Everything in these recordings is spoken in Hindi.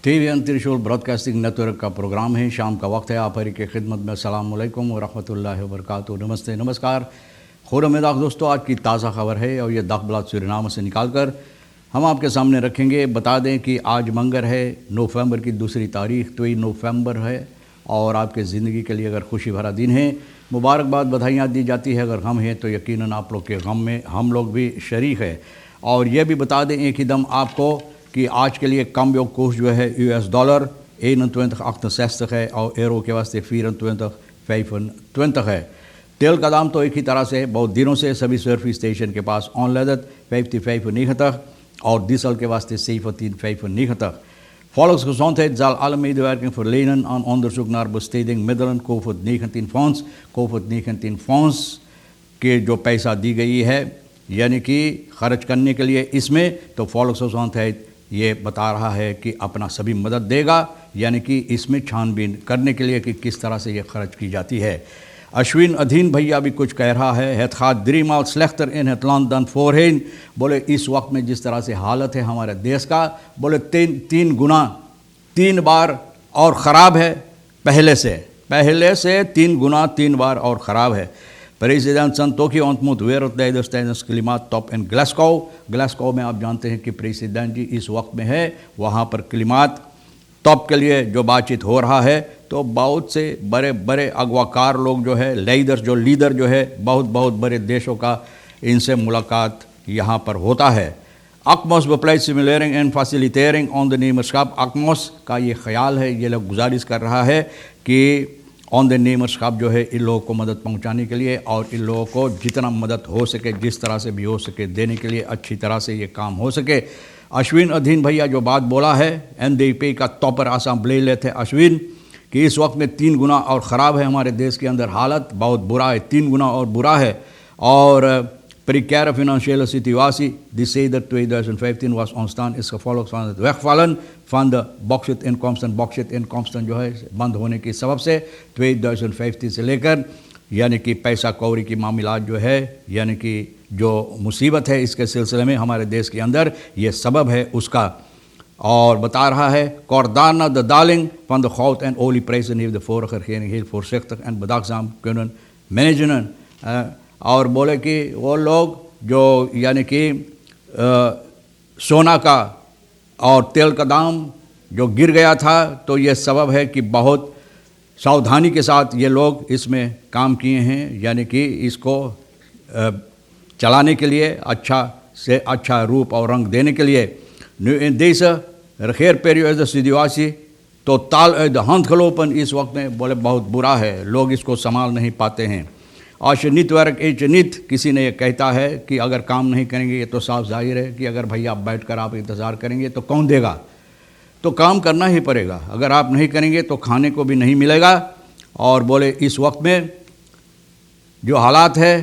टीवी त्रिशूल ब्रॉडकास्टिंग नेटवर्क का प्रोग्राम है। शाम का वक्त है। आप हरी की खिदमत में अस्सलाम वालेकुम व रहमतुल्लाहि व बरकातुहू। नमस्ते, नमस्कार, खुद उम्मीद दोस्तों। आज की ताज़ा खबर है और ये दखबलात सूरीनाम से निकाल कर हम आपके सामने रखेंगे। बता दें कि आज मंगर है, नवंबर की दूसरी तारीख, 2 नवंबर है और आपके ज़िंदगी के लिए अगर खुशी भरा दिन है, मुबारकबाद, बधाइयाँ दी जाती है। अगर गम है तो यकीनन आप लोग के गम में हम लोग भी शरीक है। और ये भी बता दें एक ही दम आपको कि आज के लिए कम योग कोर्स जो है US डॉलर 21,68 है और यूरो के वास्ते 24,25 है। तेल का दाम तो एक ही तरह से बहुत दिनों से सभी सर्फी स्टेशन के पास ऑनलादत 55,90 और डीजल के वास्ते 17,95. Volksgezondheid zal alle medewerking verlenen aan onderzoek naar besteding middelen COVID-19 fonds. COVID-19 fonds के जो पैसा दी गई है यानी कि खर्च करने के लिए इसमें, तो Volksgezondheid ये बता रहा है कि अपना सभी मदद देगा, यानी कि इसमें छानबीन करने के लिए कि किस तरह से ये खर्च की जाती है। अश्विन अधीन भैया भी कुछ कह रहा है। Het gaat 3 maal slechter in het land dan voorheen। बोले इस वक्त में जिस तरह से हालत है हमारे देश का, बोले तीन गुना 3 बार और ख़राब है पहले से 3 गुना 3 बार और ख़राब है। President Santokhi ontmoet wereldleiders tijdens klimaattop in Glasgow। Glasgow में आप जानते हैं कि प्रेसिडेंट जी इस वक्त में है, वहाँ पर क्लिमात टॉप के लिए जो बातचीत हो रहा है, तो बहुत से बड़े बड़े अगवाकार लोग जो है, लीडर जो है, बहुत बड़े देशों का इनसे मुलाकात यहाँ पर होता है। ACMOS bepleit simulering en facilitering ondernemerschap। ACMOS का ये ख्याल है, ये लोग गुजारिश कर रहा है कि ondernemerschap जो है इन लोगों को मदद पहुंचाने के लिए और इन लोगों को जितना मदद हो सके, जिस तरह से भी हो सके, देने के लिए अच्छी तरह से ये काम हो सके। अश्विन अधीन भैया जो बात बोला है, NDP का टॉपर असेंबली लेते अश्विन कि इस वक्त में 3 गुना और ख़राब है हमारे देश के अंदर हालत, बहुत बुरा है, 3 गुना और बुरा है। और precaire financiële situatie die sedert 2015 was ontstaan is gevolg van het wegvallen van de bauxiteinkomsten। bauxiteinkomsten जो है बंद होने की सबब से 2015 से लेकर यानी कि पैसा कौड़ी की मामलात जो है, यानी कि जो मुसीबत है इसके सिलसिले में हमारे देश के अंदर ये सबब है उसका। और बता रहा है Kordana de daling van de goud- en olieprijzen heeft de vorige regering heel voorzichtig en bedachtzaam kunnen managen। और बोले कि वो लोग जो यानी कि सोना का और तेल का दाम जो गिर गया था, तो ये सबब है कि बहुत सावधानी के साथ ये लोग इसमें काम किए हैं, यानी कि इसको चलाने के लिए अच्छा से अच्छा रूप और रंग देने के लिए। Nu in deze regeerperiode situatie totaal uit de hand gelopen। इस वक्त में बोले बहुत बुरा है, लोग इसको संभाल नहीं पाते हैं। आज नितवर्क एच नित किसी ने ये कहता है कि अगर काम नहीं करेंगे, ये तो साफ जाहिर है कि अगर भैया आप बैठकर आप इंतज़ार करेंगे तो कौन देगा, तो काम करना ही पड़ेगा। अगर आप नहीं करेंगे तो खाने को भी नहीं मिलेगा। और बोले इस वक्त में जो हालात है,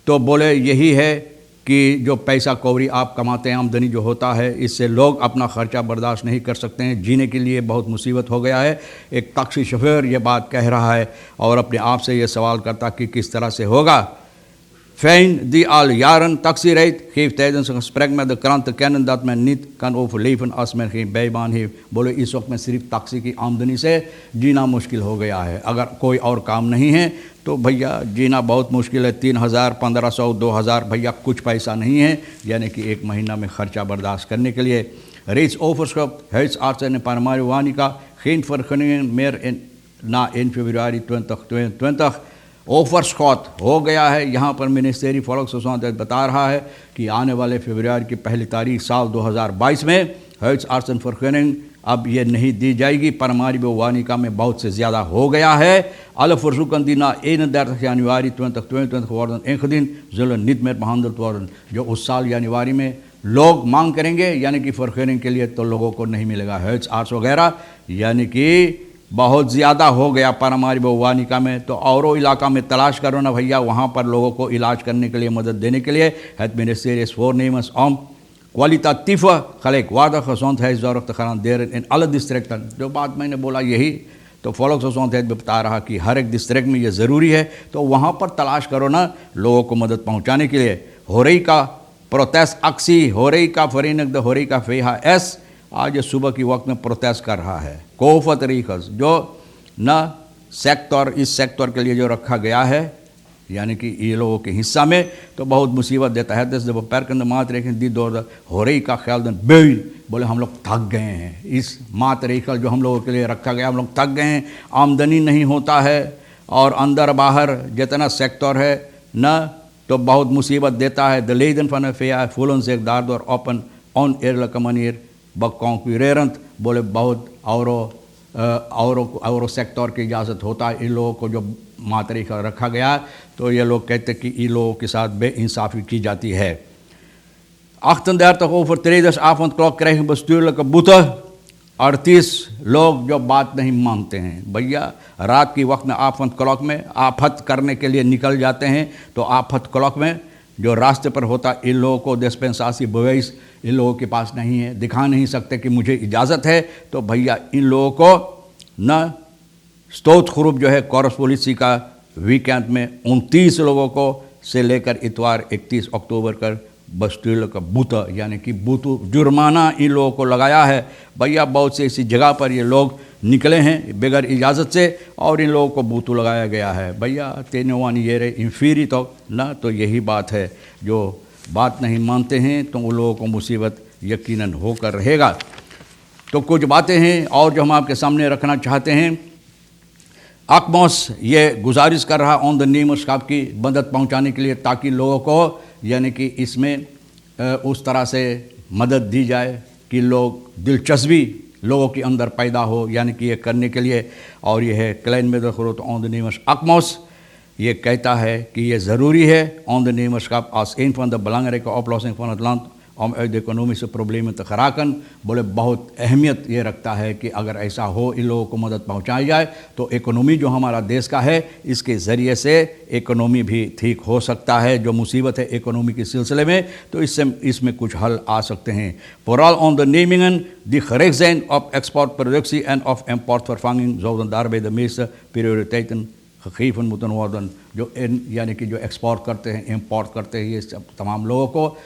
तो बोले यही है कि जो पैसा कौड़ी आप कमाते हैं, आमदनी जो होता है, इससे लोग अपना ख़र्चा बर्दाश्त नहीं कर सकते हैं, जीने के लिए बहुत मुसीबत हो गया है। एक टैक्सी शोफर ये बात कह रहा है और अपने आप से ये सवाल करता कि किस तरह से होगा। Fijn die al jaren taxi rijdt geeft tijdens een gesprek met de krant te kennen dat men niet kan overleven als men geen bijbaan heeft। बोले इस वक्त में सिर्फ टैक्सी की आमदनी से जीना मुश्किल हो गया है, अगर कोई और काम नहीं है तो भैया जीना बहुत मुश्किल है। 3,000, 1,500, 2,000 भैया कुछ पैसा नहीं है, यानी कि एक महीना में खर्चा बर्दाश्त करने के लिए। Reeds overschot huisartsen en Paramariwanica geen vergunningen meer na 1 februari 2022। Overshot हो गया है। यहाँ पर मिनिस्ट्री Volksgezondheid बता रहा है कि आने वाले फरवरी की पहली तारीख साल 2022 में huisartsenvergunning अब ये नहीं दी जाएगी। Paramariwanica में बहुत से ज़्यादा हो गया है। Alle verzoeken die na 31 januari 2022 worden ingediend zullen niet meer behandeld worden। जो उस साल जनवरी में लोग मांग करेंगे, यानी कि vergunning के लिए, तो लोगों को नहीं मिलेगा huisarts वगैरह, यानी कि बहुत ज़्यादा हो गया Paramariwanica में। तो औरों इलाका में तलाश करो ना भैया, वहाँ पर लोगों को इलाज करने के लिए, मदद देने के लिए। Het ministerie is voornemens om kwalitatieve gelijkwaardige gezondheidszorg te garanderen in alle districten। जो बात मैंने बोला यही, तो Volksgezondheid बता रहा कि हर एक डिस्ट्रिक्ट में ये ज़रूरी है, तो वहाँ पर तलाश करो ना लोगों को मदद पहुँचाने के लिए। Horeca protestactie, Horeca Verenigde Horeca VHS आज सुबह की वक्त में प्रोटेस्ट कर रहा है। कोफत रीखस जो न सेक्टर, इस सेक्टर के लिए जो रखा गया है यानी कि ये लोगों के हिस्सा में, तो बहुत मुसीबत देता है। दस जब पैर कंद मात रेखें दी दौड़ हो रही का ख्याल दिन बेल बोले हम लोग थक गए हैं, इस मात रेखल जो हम लोगों के लिए रखा गया हम लोग थक गए हैं, आमदनी नहीं होता है और अंदर बाहर जितना सेक्टर है न तो बहुत मुसीबत देता है। द लेदन फन फेया फूलन से दार और ओपन ऑन एयर कमनीर बकॉन्क्रेरंत बोले बहुत और सेक्टर की इजाज़त होता है इन लोगों को जो मातरीका रखा गया, तो ये लोग कहते कि इन लोगों के साथ बेइंसाफ़ी की जाती है। 38 over 3 avondklok krijgen bestuurlijke boete। 38 लोग जो बात नहीं मानते हैं। भैया रात की वक्त में आफत क्लॉक में आफत करने के लिए निकल जाते हैं, तो आफत क्लॉक में जो रास्ते पर होता इन लोगों को डिस्पेंसासी बवैस इन लोगों के पास नहीं है, दिखा नहीं सकते कि मुझे इजाज़त है, तो भैया इन लोगों को न स्तोत खुरूब जो है कोरस पुलिस का वीकेंड में 29 लोगों को से लेकर इतवार 31 अक्टूबर कर बस्टूल का बूता यानी कि बूतू जुर्माना इन लोगों को लगाया है। भैया बहुत से ऐसी जगह पर ये लोग निकले हैं बगैर इजाज़त से और इन लोगों को बूतू लगाया गया है। भैया तेनवानी ये रे इंफीरी तो ना, तो यही बात है, जो बात नहीं मानते हैं तो उन लोगों को मुसीबत यकीनन होकर रहेगा। तो कुछ बातें हैं और जो हम आपके सामने रखना चाहते हैं। आकमोस ये गुजारिश कर रहा ऑन द नेम ऑफ स्काप की मदद पहुंचाने के लिए, ताकि लोगों को यानी कि इसमें उस तरह से मदद दी जाए कि लोग दिलचस्पी लोगों के अंदर पैदा हो यानी कि ये करने के लिए। और ये है क्लाइन में दखरोत ऑन द नेम ऑफ आकमोस ये कहता है कि ये ज़रूरी है ऑन द नेम ऑफ स्काप आस इन फॉन द belangrijke oplossing van het land om uit de economische problemen te geraken। बोले बहुत अहमियत ये रखता है कि अगर ऐसा हो इन लोगों को मदद पहुंचाई जाए तो इकोनॉमी जो हमारा देश का है इसके ज़रिए से इकोनॉमी भी ठीक हो सकता है। जो मुसीबत है इकोनॉमी के सिलसिले में, तो इसमें कुछ हल आ सकते हैं। Vooral ondernemingen die gericht zijn op exportproductie en of importvervanging zouden daarbij de meeste prioriteiten gegeven moeten worden। जो यानी कि जो एक्सपोर्ट करते हैं इम्पोर्ट करते हैं ये सब तमाम लोगों को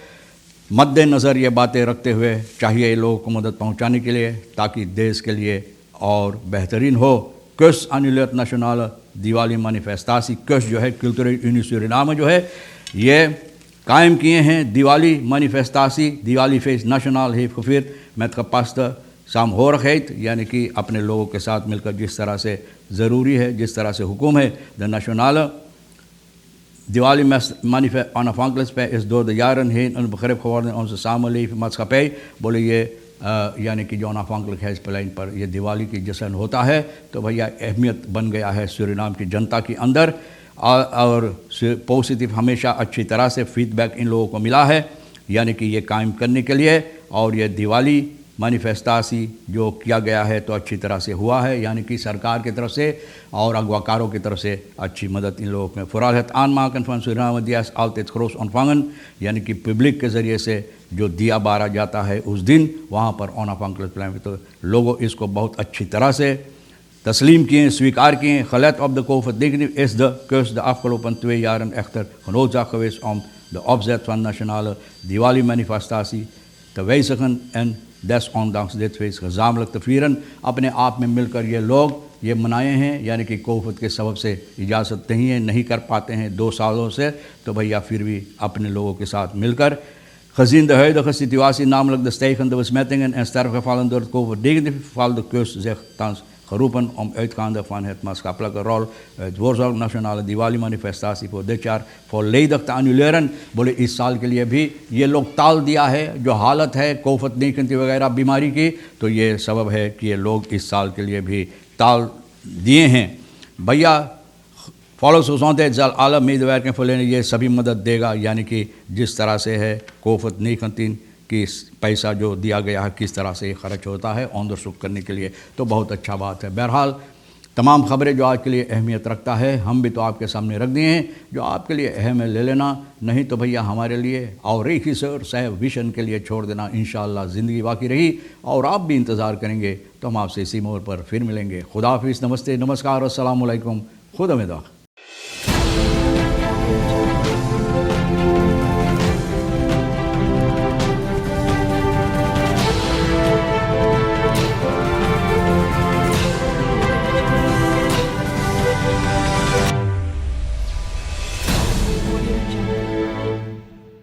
मद्देनज़र ये बातें रखते हुए चाहिए लोगों को मदद पहुंचाने के लिए, ताकि देश के लिए और बेहतरीन हो। कुछ अनुलेट नेशनल दिवाली मैनिफेस्टासी, कुछ जो है कल्चरल यूनिट सूरीनाम जो है ये कायम किए हैं दिवाली मैनिफेस्टासी दिवाली फेस नेशनल है फिर मैथ पास्त शाम हो रखे यानी कि अपने लोगों के साथ मिलकर जिस तरह से ज़रूरी है, जिस तरह से हुक्म है the national Diwali manifest onafhankelijk is door de jaren heen een begrip geworden in onze samenleving, maatschappij। बोले ये यानी कि जो onafhankelijkheidsplein पर ये दिवाली की जश्न होता है, तो भैया अहमियत बन गया है सूरीनाम की जनता के अंदर। और पॉजिटिव हमेशा अच्छी तरह से फीडबैक इन लोगों को मिला है यानी कि ये कायम करने के लिए। और ये दिवाली मैनिफेस्टासी जो किया गया है तो अच्छी तरह से हुआ है, यानी कि सरकार की तरफ से और अगवाकारों की तरफ से अच्छी मदद इन लोगों में फ़ुराल है। आनमाकन फन सूरीनाम दियास आल्तेत क्रोस ऑनफांगन यानी कि पब्लिक के ज़रिए से जो दिया बारा जाता है उस दिन वहाँ पर ऑनफांगल प्लान में, तो लोगों इसको बहुत अच्छी तरह से तस्लीम किए, स्वीकार किए। Gelet op de COVID-19 is de keus de afgelopen 2 jaren echter genoodzaakt geweest om de opzet van nationale Diwali-manifestatie te wijzigen en desondanks dit feest gezamenlijk te vieren। अपने आप में मिलकर ये लोग ये मनाए हैं, यानी कि कोविड के सबब से इजाज़त नहीं कर पाते हैं 2 सालों से, तो भैया फिर भी अपने लोगों के साथ मिलकर gezien de huidige situatie, namelijk de stijgende besmettingen en sterfgevallen door het COVID-19, valt de keus zich thans geroepen om uitgaande van het maatschappelijke rol het Voorzorg Nationale Diwali manifestatie voor dit jaar volledig te annuleren। बोले इस साल के लिए भी ये लोग टाल दिया है, जो हालत है कोविड-19 वगैरह बीमारी की, तो ये सबब है कि ये लोग इस साल के लिए भी टाल दिए हैं। भैया फॉलो सोचते जल आलम medewerking verlenen ये सभी मदद देगा, यानी कि जिस तरह से है कोविड-19 कि पैसा जो दिया गया है किस तरह से खर्च होता है अंदरसुख करने के लिए, तो बहुत अच्छा बात है। बहरहाल तमाम खबरें जो आज के लिए अहमियत रखता है हम भी तो आपके सामने रख दिए हैं, जो आपके लिए अहम है ले लेना, नहीं तो भैया हमारे लिए और एक ही सर सह विशन के लिए छोड़ देना। इंशाअल्लाह ज़िंदगी बाकी रही और आप भी इंतज़ार करेंगे तो हम आपसे इसी मोड़ पर फिर मिलेंगे। खुदा हाफिज़, नमस्ते, नमस्कार, अस्सलाम वालेकुम, खुदा में दुआ।